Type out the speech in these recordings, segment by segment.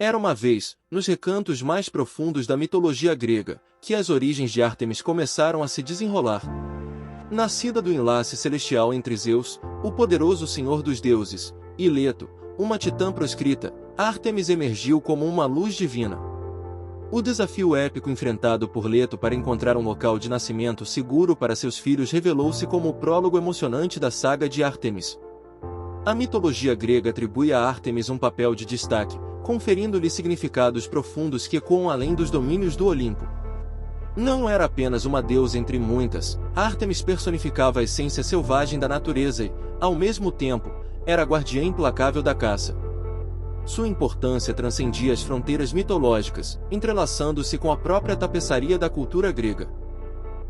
Era uma vez, nos recantos mais profundos da mitologia grega, que as origens de Ártemis começaram a se desenrolar. Nascida do enlace celestial entre Zeus, o poderoso senhor dos deuses, e Leto, uma titã proscrita, Ártemis emergiu como uma luz divina. O desafio épico enfrentado por Leto para encontrar um local de nascimento seguro para seus filhos revelou-se como o prólogo emocionante da saga de Ártemis. A mitologia grega atribui a Ártemis um papel de destaque, conferindo-lhe significados profundos que ecoam além dos domínios do Olimpo. Não era apenas uma deusa entre muitas, Ártemis personificava a essência selvagem da natureza e, ao mesmo tempo, era a guardiã implacável da caça. Sua importância transcendia as fronteiras mitológicas, entrelaçando-se com a própria tapeçaria da cultura grega.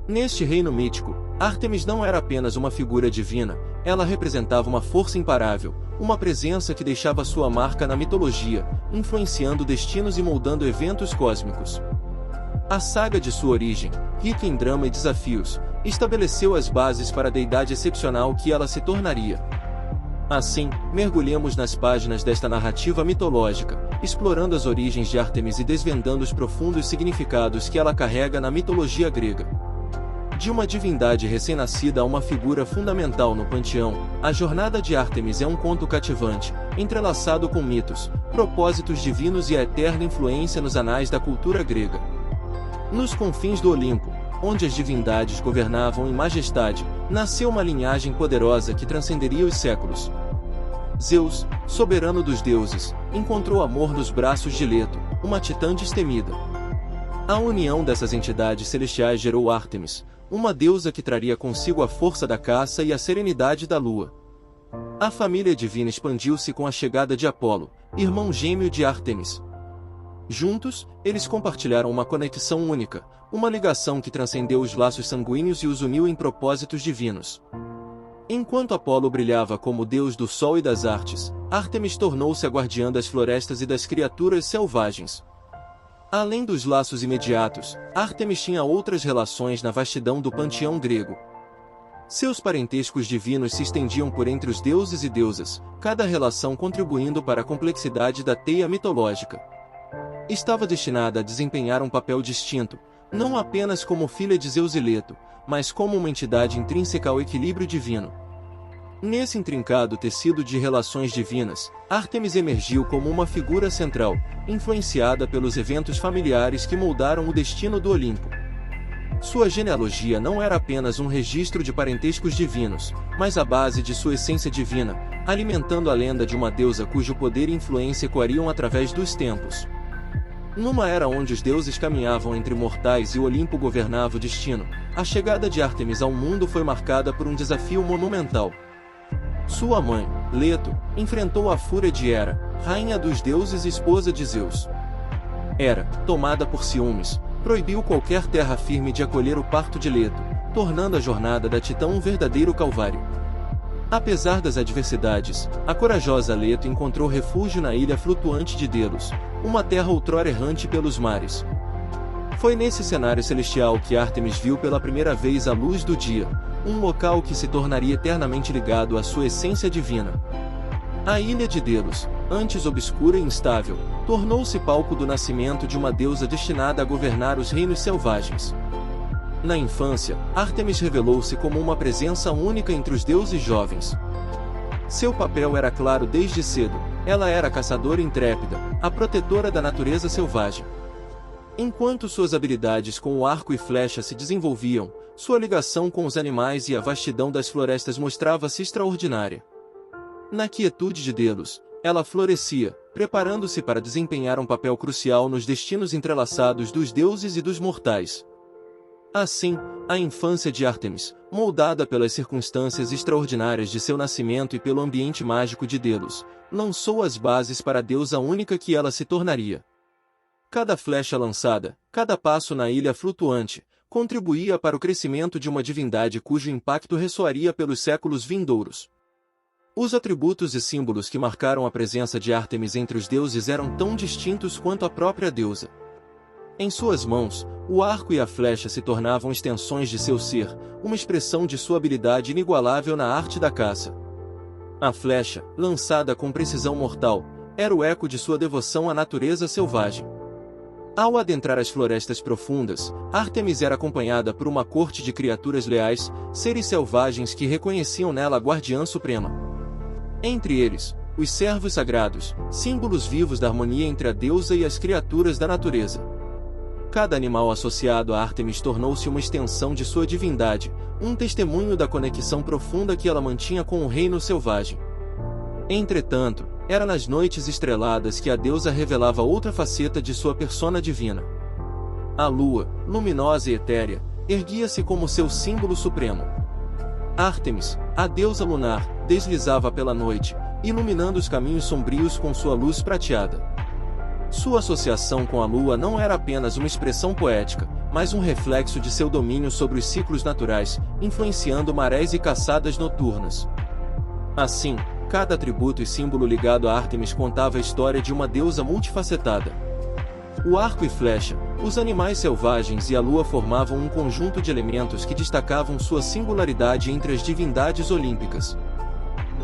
Neste reino mítico, Ártemis não era apenas uma figura divina, ela representava uma força imparável, uma presença que deixava sua marca na mitologia, influenciando destinos e moldando eventos cósmicos. A saga de sua origem, rica em drama e desafios, estabeleceu as bases para a deidade excepcional que ela se tornaria. Assim, mergulhemos nas páginas desta narrativa mitológica, explorando as origens de Ártemis e desvendando os profundos significados que ela carrega na mitologia grega. De uma divindade recém-nascida a uma figura fundamental no panteão, a jornada de Ártemis é um conto cativante, entrelaçado com mitos, propósitos divinos e a eterna influência nos anais da cultura grega. Nos confins do Olimpo, onde as divindades governavam em majestade, nasceu uma linhagem poderosa que transcenderia os séculos. Zeus, soberano dos deuses, encontrou amor nos braços de Leto, uma titã destemida. A união dessas entidades celestiais gerou Ártemis, uma deusa que traria consigo a força da caça e a serenidade da lua. A família divina expandiu-se com a chegada de Apolo, irmão gêmeo de Ártemis. Juntos, eles compartilharam uma conexão única, uma ligação que transcendeu os laços sanguíneos e os uniu em propósitos divinos. Enquanto Apolo brilhava como deus do sol e das artes, Ártemis tornou-se a guardiã das florestas e das criaturas selvagens. Além dos laços imediatos, Ártemis tinha outras relações na vastidão do panteão grego. Seus parentescos divinos se estendiam por entre os deuses e deusas, cada relação contribuindo para a complexidade da teia mitológica. Estava destinada a desempenhar um papel distinto, não apenas como filha de Zeus e Leto, mas como uma entidade intrínseca ao equilíbrio divino. Nesse intrincado tecido de relações divinas, Ártemis emergiu como uma figura central, influenciada pelos eventos familiares que moldaram o destino do Olimpo. Sua genealogia não era apenas um registro de parentescos divinos, mas a base de sua essência divina, alimentando a lenda de uma deusa cujo poder e influência ecoariam através dos tempos. Numa era onde os deuses caminhavam entre mortais e o Olimpo governava o destino, a chegada de Ártemis ao mundo foi marcada por um desafio monumental. Sua mãe, Leto, enfrentou a fúria de Hera, rainha dos deuses e esposa de Zeus. Hera, tomada por ciúmes, proibiu qualquer terra firme de acolher o parto de Leto, tornando a jornada da Titã um verdadeiro calvário. Apesar das adversidades, a corajosa Leto encontrou refúgio na ilha flutuante de Delos, uma terra outrora errante pelos mares. Foi nesse cenário celestial que Ártemis viu pela primeira vez a luz do dia, um local que se tornaria eternamente ligado à sua essência divina. A ilha de Delos, antes obscura e instável, tornou-se palco do nascimento de uma deusa destinada a governar os reinos selvagens. Na infância, Ártemis revelou-se como uma presença única entre os deuses jovens. Seu papel era claro desde cedo, ela era a caçadora intrépida, a protetora da natureza selvagem. Enquanto suas habilidades com o arco e flecha se desenvolviam, sua ligação com os animais e a vastidão das florestas mostrava-se extraordinária. Na quietude de Delos, ela florescia, preparando-se para desempenhar um papel crucial nos destinos entrelaçados dos deuses e dos mortais. Assim, a infância de Ártemis, moldada pelas circunstâncias extraordinárias de seu nascimento e pelo ambiente mágico de Delos, lançou as bases para a deusa única que ela se tornaria. Cada flecha lançada, cada passo na ilha flutuante, contribuía para o crescimento de uma divindade cujo impacto ressoaria pelos séculos vindouros. Os atributos e símbolos que marcaram a presença de Ártemis entre os deuses eram tão distintos quanto a própria deusa. Em suas mãos, o arco e a flecha se tornavam extensões de seu ser, uma expressão de sua habilidade inigualável na arte da caça. A flecha, lançada com precisão mortal, era o eco de sua devoção à natureza selvagem. Ao adentrar as florestas profundas, Ártemis era acompanhada por uma corte de criaturas leais, seres selvagens que reconheciam nela a guardiã suprema. Entre eles, os servos sagrados, símbolos vivos da harmonia entre a deusa e as criaturas da natureza. Cada animal associado a Ártemis tornou-se uma extensão de sua divindade, um testemunho da conexão profunda que ela mantinha com o reino selvagem. Entretanto, era nas noites estreladas que a deusa revelava outra faceta de sua persona divina. A lua, luminosa e etérea, erguia-se como seu símbolo supremo. Ártemis, a deusa lunar, deslizava pela noite, iluminando os caminhos sombrios com sua luz prateada. Sua associação com a lua não era apenas uma expressão poética, mas um reflexo de seu domínio sobre os ciclos naturais, influenciando marés e caçadas noturnas. Assim, cada atributo e símbolo ligado a Ártemis contava a história de uma deusa multifacetada. O arco e flecha, os animais selvagens e a lua formavam um conjunto de elementos que destacavam sua singularidade entre as divindades olímpicas.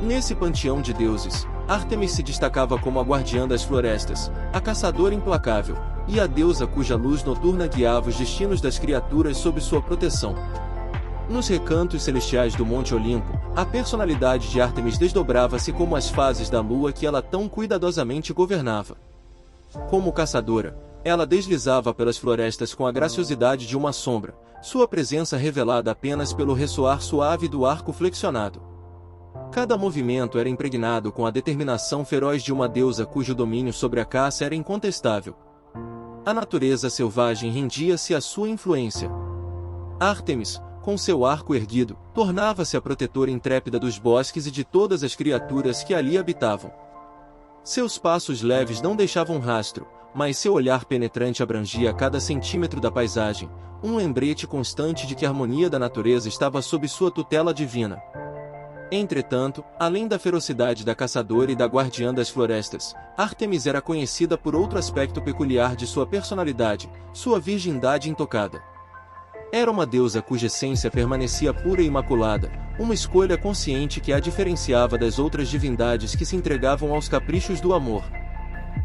Nesse panteão de deuses, Ártemis se destacava como a guardiã das florestas, a caçadora implacável, e a deusa cuja luz noturna guiava os destinos das criaturas sob sua proteção. Nos recantos celestiais do Monte Olimpo, a personalidade de Ártemis desdobrava-se como as fases da lua que ela tão cuidadosamente governava. Como caçadora, ela deslizava pelas florestas com a graciosidade de uma sombra, sua presença revelada apenas pelo ressoar suave do arco flexionado. Cada movimento era impregnado com a determinação feroz de uma deusa cujo domínio sobre a caça era incontestável. A natureza selvagem rendia-se à sua influência. Ártemis, com seu arco erguido, tornava-se a protetora intrépida dos bosques e de todas as criaturas que ali habitavam. Seus passos leves não deixavam rastro, mas seu olhar penetrante abrangia cada centímetro da paisagem, um lembrete constante de que a harmonia da natureza estava sob sua tutela divina. Entretanto, além da ferocidade da caçadora e da guardiã das florestas, Ártemis era conhecida por outro aspecto peculiar de sua personalidade, sua virgindade intocada. Era uma deusa cuja essência permanecia pura e imaculada, uma escolha consciente que a diferenciava das outras divindades que se entregavam aos caprichos do amor.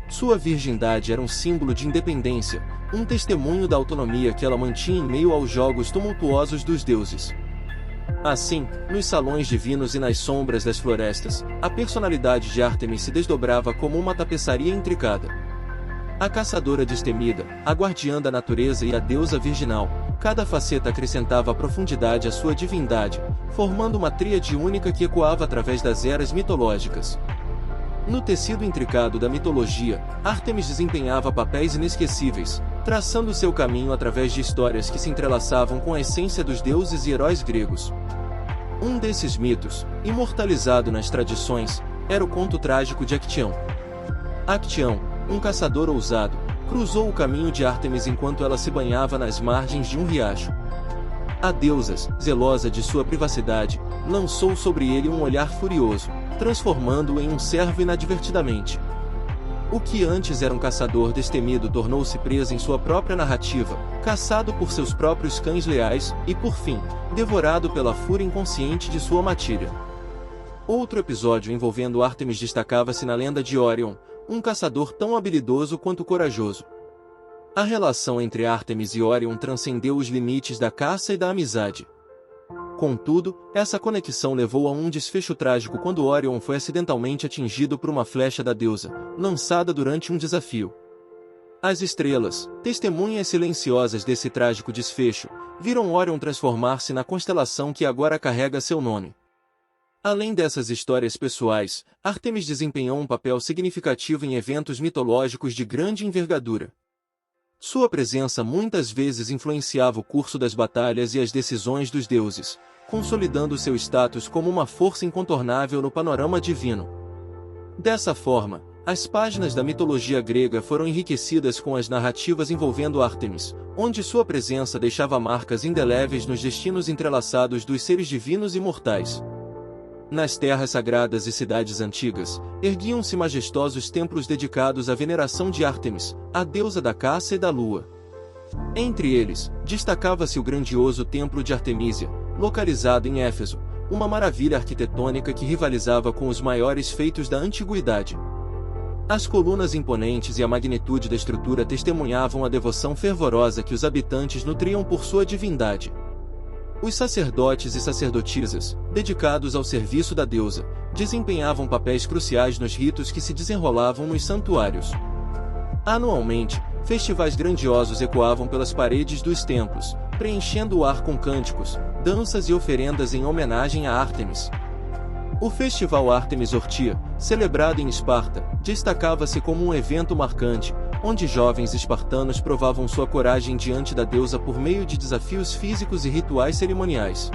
Sua virgindade era um símbolo de independência, um testemunho da autonomia que ela mantinha em meio aos jogos tumultuosos dos deuses. Assim, nos salões divinos e nas sombras das florestas, a personalidade de Ártemis se desdobrava como uma tapeçaria intricada. A caçadora destemida, a guardiã da natureza e a deusa virginal, cada faceta acrescentava profundidade à sua divindade, formando uma tríade única que ecoava através das eras mitológicas. No tecido intricado da mitologia, Ártemis desempenhava papéis inesquecíveis, traçando seu caminho através de histórias que se entrelaçavam com a essência dos deuses e heróis gregos. Um desses mitos, imortalizado nas tradições, era o conto trágico de Acteão. Acteão, um caçador ousado, cruzou o caminho de Ártemis enquanto ela se banhava nas margens de um riacho. A deusa, zelosa de sua privacidade, lançou sobre ele um olhar furioso, transformando-o em um servo inadvertidamente. O que antes era um caçador destemido tornou-se preso em sua própria narrativa, caçado por seus próprios cães leais e, por fim, devorado pela fúria inconsciente de sua matilha. Outro episódio envolvendo Ártemis destacava-se na lenda de Órion, um caçador tão habilidoso quanto corajoso. A relação entre Ártemis e Órion transcendeu os limites da caça e da amizade. Contudo, essa conexão levou a um desfecho trágico quando Órion foi acidentalmente atingido por uma flecha da deusa, lançada durante um desafio. As estrelas, testemunhas silenciosas desse trágico desfecho, viram Órion transformar-se na constelação que agora carrega seu nome. Além dessas histórias pessoais, Ártemis desempenhou um papel significativo em eventos mitológicos de grande envergadura. Sua presença muitas vezes influenciava o curso das batalhas e as decisões dos deuses, consolidando seu status como uma força incontornável no panorama divino. Dessa forma, as páginas da mitologia grega foram enriquecidas com as narrativas envolvendo Ártemis, onde sua presença deixava marcas indeléveis nos destinos entrelaçados dos seres divinos e mortais. Nas terras sagradas e cidades antigas, erguiam-se majestosos templos dedicados à veneração de Ártemis, a deusa da caça e da lua. Entre eles, destacava-se o grandioso Templo de Artemísia, localizado em Éfeso, uma maravilha arquitetônica que rivalizava com os maiores feitos da antiguidade. As colunas imponentes e a magnitude da estrutura testemunhavam a devoção fervorosa que os habitantes nutriam por sua divindade. Os sacerdotes e sacerdotisas, dedicados ao serviço da deusa, desempenhavam papéis cruciais nos ritos que se desenrolavam nos santuários. Anualmente, festivais grandiosos ecoavam pelas paredes dos templos, preenchendo o ar com cânticos, danças e oferendas em homenagem a Ártemis. O Festival Ártemis Ortia, celebrado em Esparta, destacava-se como um evento marcante, onde jovens espartanos provavam sua coragem diante da deusa por meio de desafios físicos e rituais cerimoniais.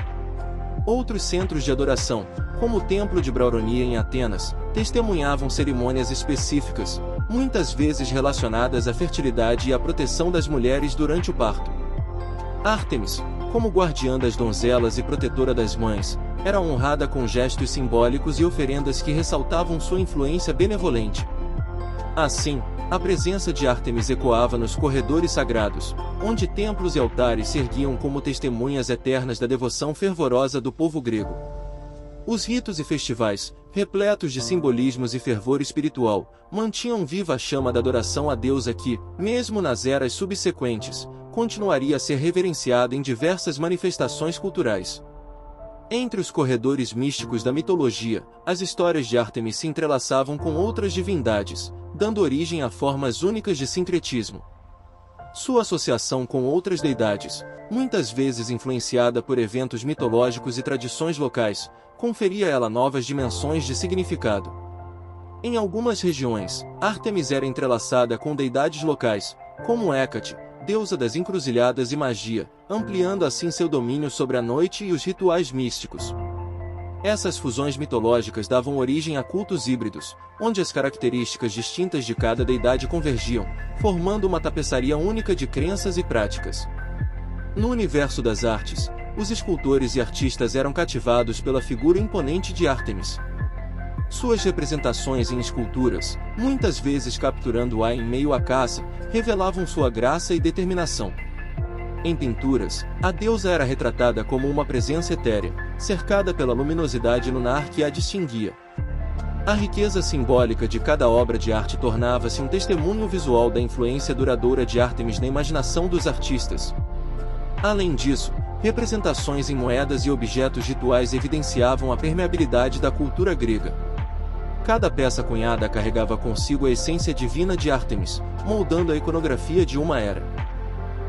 Outros centros de adoração, como o Templo de Brauronia em Atenas, testemunhavam cerimônias específicas, muitas vezes relacionadas à fertilidade e à proteção das mulheres durante o parto. Ártemis, como guardiã das donzelas e protetora das mães, era honrada com gestos simbólicos e oferendas que ressaltavam sua influência benevolente. Assim, a presença de Ártemis ecoava nos corredores sagrados, onde templos e altares se erguiam como testemunhas eternas da devoção fervorosa do povo grego. Os ritos e festivais, repletos de simbolismos e fervor espiritual, mantinham viva a chama da adoração à deusa que, mesmo nas eras subsequentes, continuaria a ser reverenciada em diversas manifestações culturais. Entre os corredores místicos da mitologia, as histórias de Ártemis se entrelaçavam com outras divindades, dando origem a formas únicas de sincretismo. Sua associação com outras deidades, muitas vezes influenciada por eventos mitológicos e tradições locais, conferia a ela novas dimensões de significado. Em algumas regiões, Ártemis era entrelaçada com deidades locais, como Hécate, deusa das encruzilhadas e magia, ampliando assim seu domínio sobre a noite e os rituais místicos. Essas fusões mitológicas davam origem a cultos híbridos, onde as características distintas de cada deidade convergiam, formando uma tapeçaria única de crenças e práticas. No universo das artes, os escultores e artistas eram cativados pela figura imponente de Ártemis. Suas representações em esculturas, muitas vezes capturando-a em meio à caça, revelavam sua graça e determinação. Em pinturas, a deusa era retratada como uma presença etérea, cercada pela luminosidade lunar que a distinguia. A riqueza simbólica de cada obra de arte tornava-se um testemunho visual da influência duradoura de Ártemis na imaginação dos artistas. Além disso, representações em moedas e objetos rituais evidenciavam a permeabilidade da cultura grega. Cada peça cunhada carregava consigo a essência divina de Ártemis, moldando a iconografia de uma era.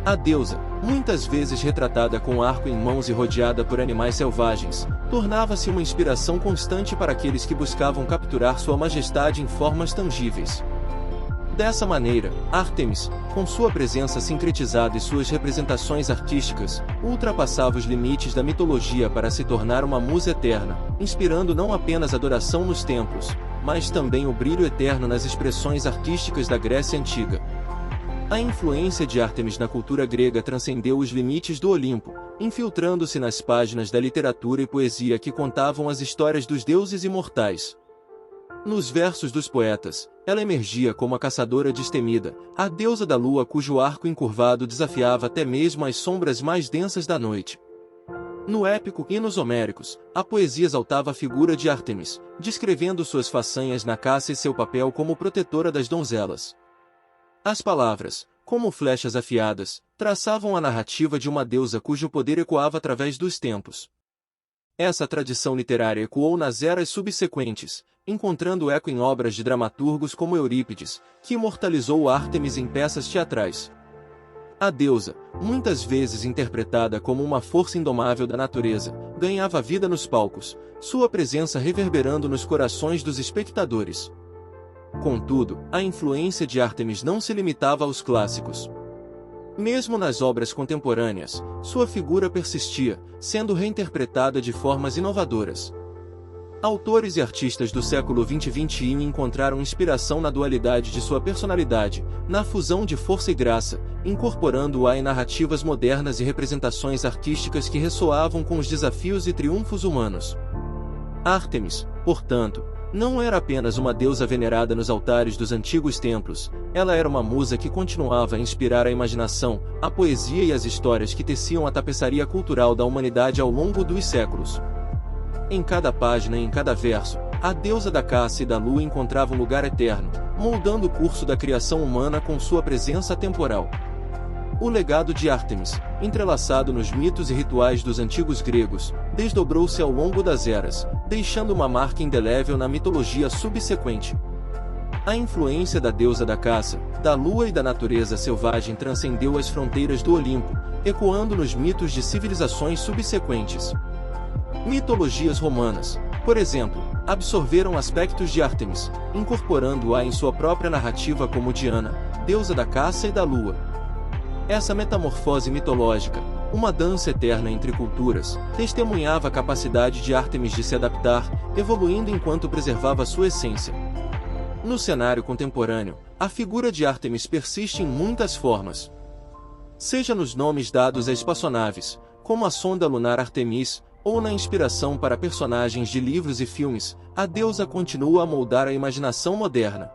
A deusa, muitas vezes retratada com arco em mãos e rodeada por animais selvagens, tornava-se uma inspiração constante para aqueles que buscavam capturar sua majestade em formas tangíveis. Dessa maneira, Ártemis, com sua presença sincretizada e suas representações artísticas, ultrapassava os limites da mitologia para se tornar uma musa eterna, inspirando não apenas adoração nos templos, mas também o brilho eterno nas expressões artísticas da Grécia Antiga. A influência de Ártemis na cultura grega transcendeu os limites do Olimpo, infiltrando-se nas páginas da literatura e poesia que contavam as histórias dos deuses imortais. Nos versos dos poetas, ela emergia como a caçadora destemida, a deusa da lua cujo arco encurvado desafiava até mesmo as sombras mais densas da noite. No épico e nos homéricos, a poesia exaltava a figura de Ártemis, descrevendo suas façanhas na caça e seu papel como protetora das donzelas. As palavras, como flechas afiadas, traçavam a narrativa de uma deusa cujo poder ecoava através dos tempos. Essa tradição literária ecoou nas eras subsequentes, encontrando eco em obras de dramaturgos como Eurípides, que imortalizou Ártemis em peças teatrais. A deusa, muitas vezes interpretada como uma força indomável da natureza, ganhava vida nos palcos, sua presença reverberando nos corações dos espectadores. Contudo, a influência de Ártemis não se limitava aos clássicos. Mesmo nas obras contemporâneas, sua figura persistia, sendo reinterpretada de formas inovadoras. Autores e artistas do século XX e XXI encontraram inspiração na dualidade de sua personalidade, na fusão de força e graça, incorporando-a em narrativas modernas e representações artísticas que ressoavam com os desafios e triunfos humanos. Ártemis, portanto, não era apenas uma deusa venerada nos altares dos antigos templos, ela era uma musa que continuava a inspirar a imaginação, a poesia e as histórias que teciam a tapeçaria cultural da humanidade ao longo dos séculos. Em cada página e em cada verso, a deusa da caça e da lua encontrava um lugar eterno, moldando o curso da criação humana com sua presença temporal. O legado de Ártemis, entrelaçado nos mitos e rituais dos antigos gregos, desdobrou-se ao longo das eras, deixando uma marca indelével na mitologia subsequente. A influência da deusa da caça, da lua e da natureza selvagem transcendeu as fronteiras do Olimpo, ecoando nos mitos de civilizações subsequentes. Mitologias romanas, por exemplo, absorveram aspectos de Ártemis, incorporando-a em sua própria narrativa como Diana, deusa da caça e da lua. Essa metamorfose mitológica, uma dança eterna entre culturas, testemunhava a capacidade de Ártemis de se adaptar, evoluindo enquanto preservava sua essência. No cenário contemporâneo, a figura de Ártemis persiste em muitas formas. Seja nos nomes dados a espaçonaves, como a sonda lunar Artemis, ou na inspiração para personagens de livros e filmes, a deusa continua a moldar a imaginação moderna.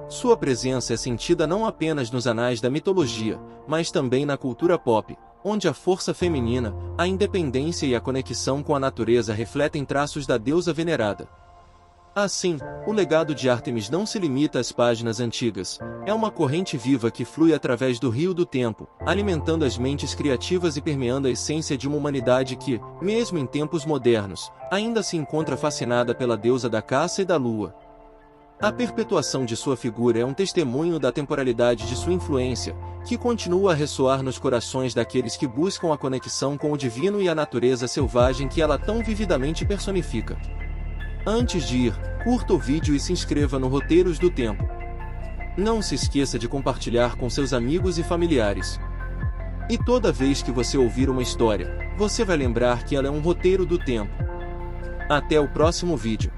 Sua presença é sentida não apenas nos anais da mitologia, mas também na cultura pop, onde a força feminina, a independência e a conexão com a natureza refletem traços da deusa venerada. Assim, o legado de Ártemis não se limita às páginas antigas, é uma corrente viva que flui através do rio do tempo, alimentando as mentes criativas e permeando a essência de uma humanidade que, mesmo em tempos modernos, ainda se encontra fascinada pela deusa da caça e da lua. A perpetuação de sua figura é um testemunho da temporalidade de sua influência, que continua a ressoar nos corações daqueles que buscam a conexão com o divino e a natureza selvagem que ela tão vividamente personifica. Antes de ir, curta o vídeo e se inscreva no Roteiros do Tempo. Não se esqueça de compartilhar com seus amigos e familiares. E toda vez que você ouvir uma história, você vai lembrar que ela é um roteiro do tempo. Até o próximo vídeo.